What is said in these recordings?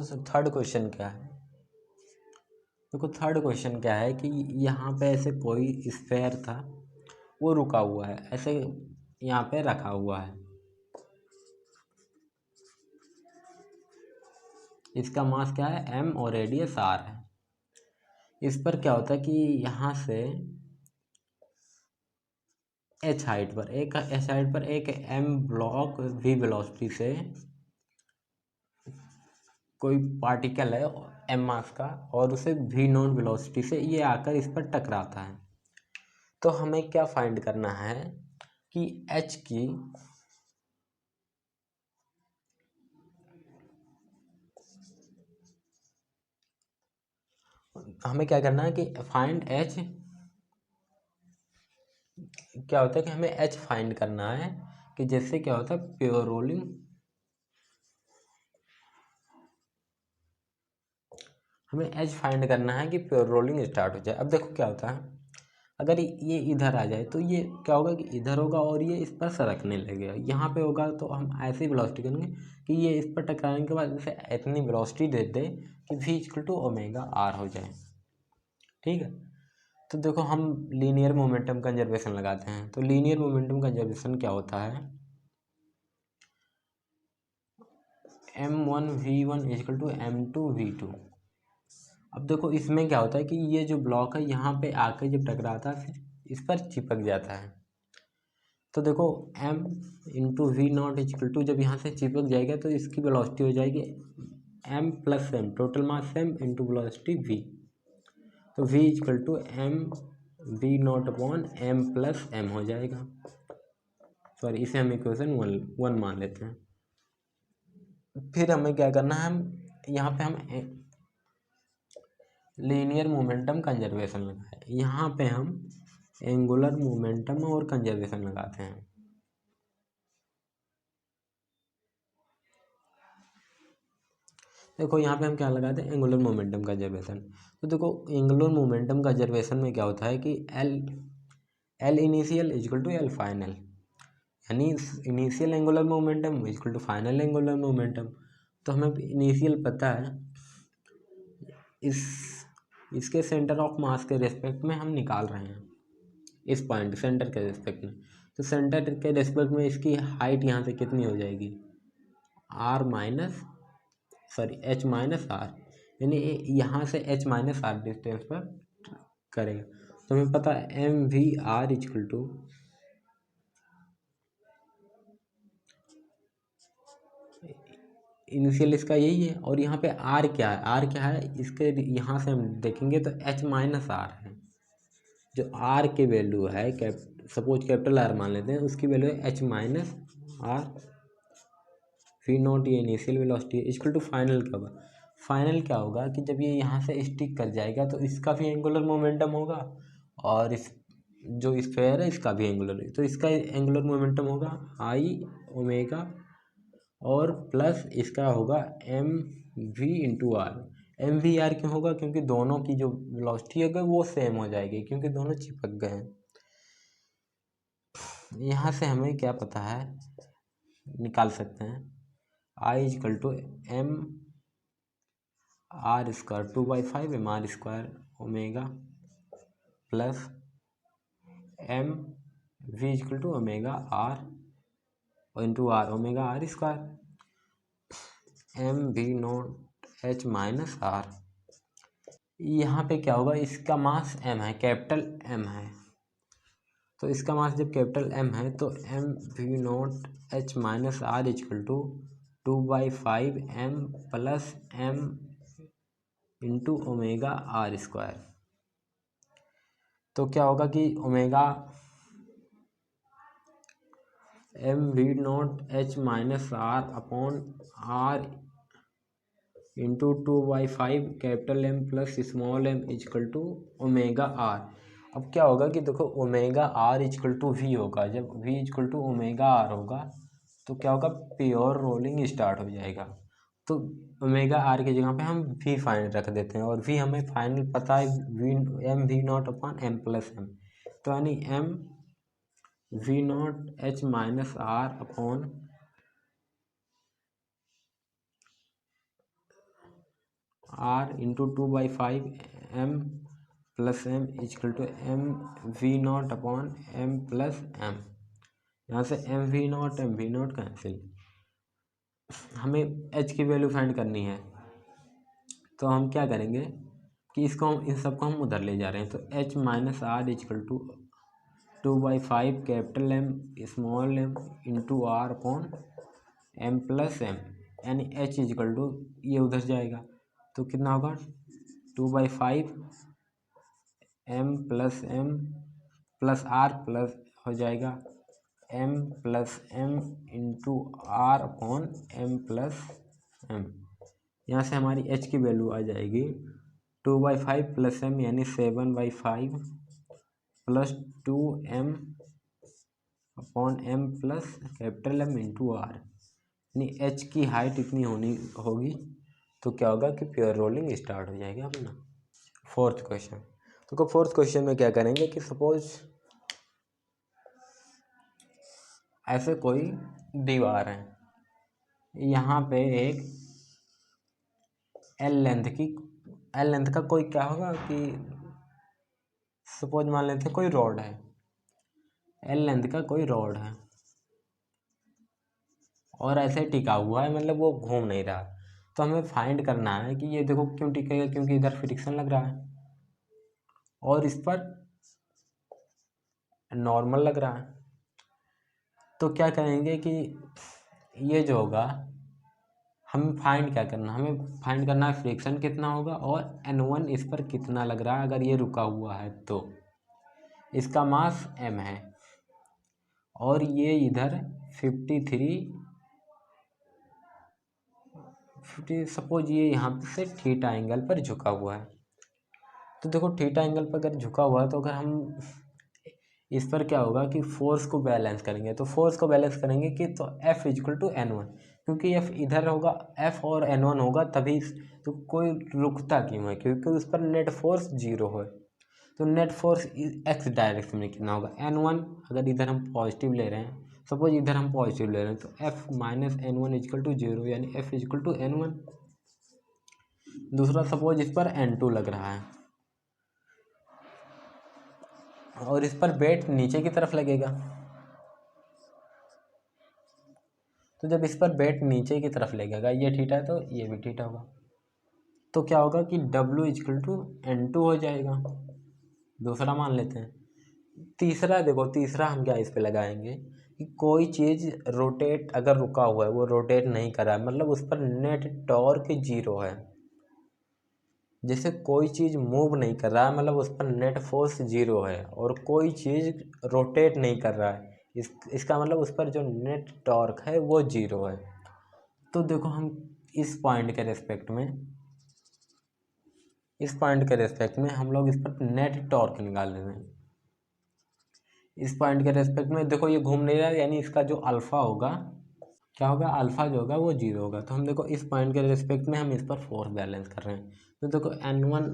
Third question क्या है, देखो थर्ड क्वेश्चन क्या है कि यहाँ पे ऐसे कोई स्फेयर था, वो रुका हुआ है, ऐसे यहाँ पे रखा हुआ है, इसका मास क्या है m और रेडियस r है। इस पर क्या होता है कि यहाँ से h हाइट पर एक m ब्लॉक v वेलोसिटी से कोई पार्टिकल है m मास का, और उसे v नॉट वेलोसिटी से ये आकर इस पर टकराता है। तो हमें क्या फाइंड करना है कि h की हमें क्या करना है कि फाइंड h, क्या होता है कि हमें h फाइंड करना है कि जैसे क्या होता है प्योर रोलिंग, हमें h फाइंड करना है कि प्योर रोलिंग स्टार्ट हो जाए। अब देखो क्या होता है, अगर ये इधर आ जाए तो ये क्या होगा कि इधर होगा और ये इस पर सरकने लगेगा, यहाँ पे होगा तो हम ऐसी वेलोसिटी करेंगे कि ये इस पर टकराने के बाद इसे इतनी वेलोसिटी दे दे कि v equal to omega R हो जाए। ठीक है, तो देखो हम लीनियर मोमेंटम कंजर्वेशन लगाते हैं, तो लीनियर मोमेंटम कंजर्वेशन क्या होता है, m1v1 इक्वल टू m2v2। अब देखो इसमें क्या होता है कि ये जो ब्लॉक है यहाँ पे आके जब टकराता है फिर इस पर चिपक जाता है। तो देखो m into V naught equal to, जब यहाँ से चिपक जाएगा तो इसकी वेलोसिटी हो जाएगी m plus m, total mass m into velocity v। तो v equal to m V naught upon m plus m हो जाएगा। सॉरी, इसे हम इक्वेशन वन मान लेते हैं। फिर हमें क्या करना है, हम यहाँ पे हम लीनियर मोमेंटम कंजर्वेशन लगाए, यहाँ पे हम एंगुलर मोमेंटम और कंजर्वेशन लगाते हैं। देखो यहाँ पे हम क्या लगाते हैं, एंगुलर मोमेंटम कंजर्वेशन। तो देखो एंगुलर मोमेंटम कंजर्वेशन में क्या होता है कि L initial equal to L final, यानी initial angular momentum equal to final angular momentum. तो हमें इनिशियल पता है, इसके सेंटर ऑफ मास के रेस्पेक्ट में हम निकाल रहे हैं, इस पॉइंट सेंटर के रेस्पेक्ट में। तो सेंटर के रेस्पेक्ट में इसकी हाइट यहाँ से कितनी हो जाएगी, एच माइनस आर, यानी यहाँ से एच माइनस आर डिस्टेंस पर करेगा। तो हमें पता है M V R equal to initial इसका यही है, और यहाँ पे आर क्या है, आर क्या है इसके यहाँ से हम देखेंगे तो एच माइनस आर है। जो आर के वैल्यू है सपोज कैपिटल आर मान लेते हैं, उसकी वैल्यू है H minus R V naught, ये initial velocity equal to final क्या होगा। फाइनल क्या होगा कि जब ये यहाँ से स्टिक कर जाएगा तो इसका भी एंगुलर मोमेंटम होगा, और इस जो स्फेयर है इसका भी एंगुलर, तो इसका एंगुलर मोमेंटम होगा आई ओमेगा, और प्लस इसका होगा M V into R. M V R क्यों होगा, क्योंकि दोनों की जो वेलोसिटी होगी वो सेम हो जाएगी, क्योंकि दोनों चिपक गए हैं। यहाँ से हमें क्या पता है, निकाल सकते हैं I equal to M R square 2/5 M R square omega plus M V equal to omega R into R omega R square M V naught H minus R. यहाँ पे क्या होगा, इसका मास m है, कैपिटल M है, तो इसका मास जब कैपिटल M है तो M V naught H minus R equal to 2/5 m plus m into omega R square. तो क्या होगा कि omega M V naught H minus R upon R into 2/5 capital M plus small m equal to omega R. अब क्या होगा कि देखो omega R equal to V होगा, जब v equal to omega R होगा तो क्या होगा, प्योर रोलिंग स्टार्ट हो जाएगा। तो ओमेगा आर की जगह पे हम v फाइनल रख देते हैं, और v हमें फाइनल पता है V M V naught upon m plus m, तो यानी m V naught H minus R upon R into 2/5 M plus M equal to M V naught upon M plus M. यहाँ से M V naught cancel. हमें H की value find करनी है, तो हम क्या करेंगे कि इसको हम इन सबको हम उधर ले जा रहे हैं। तो H minus R equal to 2/5 capital M small M into R upon M plus M, यानी एच इजकल टू ये उधर जाएगा तो कितना होगा 2/5 एम प्लस आर प्लस हो जाएगा M plus M into R upon M plus M. यहाँ से हमारी एच की वैल्यू आ जाएगी 2/5 प्लस एम यानी 7/5 plus 2m upon M plus capital M into R, यानी एच की हाइट इतनी होगी तो क्या होगा कि प्योर रोलिंग स्टार्ट हो जाएगा अपना। फोर्थ क्वेश्चन, तो फोर्थ क्वेश्चन में क्या करेंगे कि सपोज ऐसे कोई दीवार है, यहाँ पे एक एल लेंथ का कोई क्या होगा कि सपोज मान लेते हैं कोई रॉड है, एल लेंथ का कोई रॉड है और ऐसे टिका हुआ है, मतलब वो घूम नहीं रहा। तो हमें फाइंड करना है कि ये देखो क्यों टिकेगा, क्योंकि इधर फ्रिक्शन लग रहा है और इस पर नॉर्मल लग रहा है। तो क्या करेंगे कि ये जो होगा हमें फाइंड क्या करना, हमें फाइंड करना है फ्रिक्शन कितना होगा और N1 इस पर कितना लग रहा है अगर ये रुका हुआ है तो। इसका मास m है और ये इधर 50 सपोज ये यहाँ से थीटा एंगल पर झुका हुआ है। तो देखो थीटा एंगल पर अगर झुका हुआ है तो अगर हम इस पर क्या होगा कि फोर्स को बैलेंस करेंगे, तो फोर्स को बैलेंस करेंगे कि तो F इजक्वल टू N1, क्योंकि F इधर होगा F और N1 होगा तभी तो कोई रुकता क्यों है, क्योंकि उस पर नेट फोर्स 0 है। तो नेट फोर्स x डायरेक्शन में कितना होगा N1, अगर इधर हम पॉजिटिव ले रहे हैं, सपोज इधर हम पॉजिटिव ले रहे हैं तो F minus N1 equal to 0 यानी F इजक्वल टू N1। दूसरा सपोज इस पर N2 लग रहा है और इस पर वेट नीचे की तरफ लगेगा, तो जब इस पर वेट नीचे की तरफ लगेगा, ये थीटा है तो ये भी थीटा होगा, तो क्या होगा कि W इजक्वल टू N2 हो जाएगा। दूसरा मान लेते हैं। तीसरा देखो, तीसरा हम क्या इस पे लगाएंगे कि कोई चीज़ रोटेट अगर रुका हुआ है, वो रोटेट नहीं कर रहा है, मतलब उस पर नेट टॉर्क 0 है। जैसे कोई चीज़ मूव नहीं कर रहा है मतलब उस पर नेट फोर्स 0 है, और कोई चीज़ रोटेट नहीं कर रहा है इसका मतलब उस पर जो नेट टॉर्क है वो 0 है। तो देखो हम इस पॉइंट के रेस्पेक्ट में हम लोग इस पर नेट टॉर्क निकाल रहे हैं। इस पॉइंट के रेस्पेक्ट में देखो ये घूम नहीं रहा है, यानी इसका जो अल्फ़ा होगा क्या होगा, अल्फ़ा जो होगा वो 0 होगा। तो हम देखो इस पॉइंट के रेस्पेक्ट में हम इस पर फोर्स बैलेंस कर रहे हैं, तो देखो N1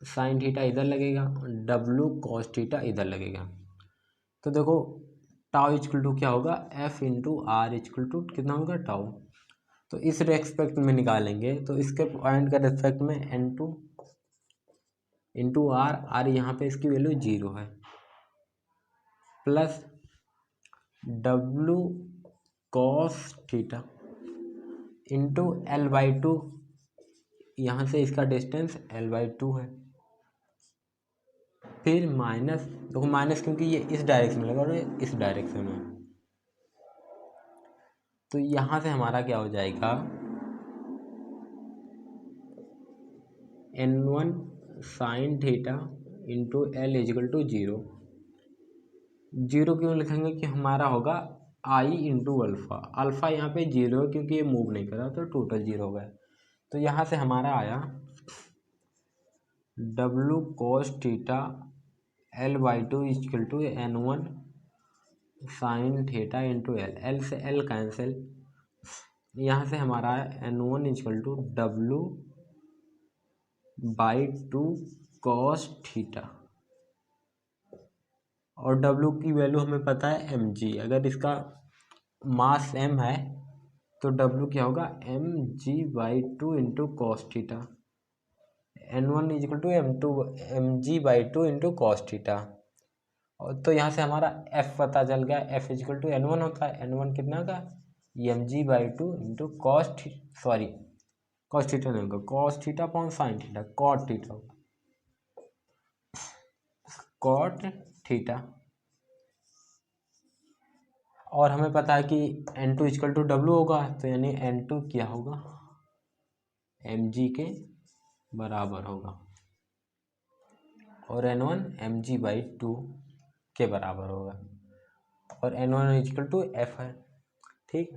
साइन थीटा इधर लगेगा, W कॉस थीटा इधर लगेगा। तो देखो टाउ इक्वल टू क्या होगा F into R equal to कितना होगा टाउ। तो इस रेस्पेक्ट में निकालेंगे तो इसके पॉइंट के रेस्पेक्ट में N2 इंटू आर यहाँ पे इसकी वैल्यू 0 है, plus W cos theta into L/2, यहाँ से इसका डिस्टेंस L/2 है, फिर माइनस, देखो माइनस क्योंकि ये इस डायरेक्शन में लगा और ये इस डायरेक्शन में, तो यहाँ से हमारा क्या हो जाएगा N1 sine theta into L equal to 0 क्यों लिखेंगे कि हमारा होगा I इंटू अल्फ़ा। अल्फ़ा यहाँ पे 0 है क्योंकि ये मूव नहीं कर रहा, तो टोटल 0 हो गया। तो यहाँ से हमारा आया W cos theta L/2 equal to N1 sine theta into L से L कैंसिल, यहाँ से हमारा आया N1 equal to W/2 cos theta, और W की वैल्यू हमें पता है mg। अगर इसका मास m है तो डब्ल्यू क्या होगा mg/2 into cos theta, n1 equal to mg/2 into cos theta. और तो यहाँ से हमारा f पता चल गया, f इजिकल टू n1 होता है, n1 कितना का mg/2 इंटू कॉस थीटा नहीं होगा, cos theta upon sine theta, cot theta होगा, कॉट थीटा। और हमें पता है कि n2 इजकल टू डब्ल्यू होगा, तो यानी n2 क्या होगा mg के बराबर होगा और n1 mg/2 के बराबर होगा और n1 इजकल टू f है। ठीक।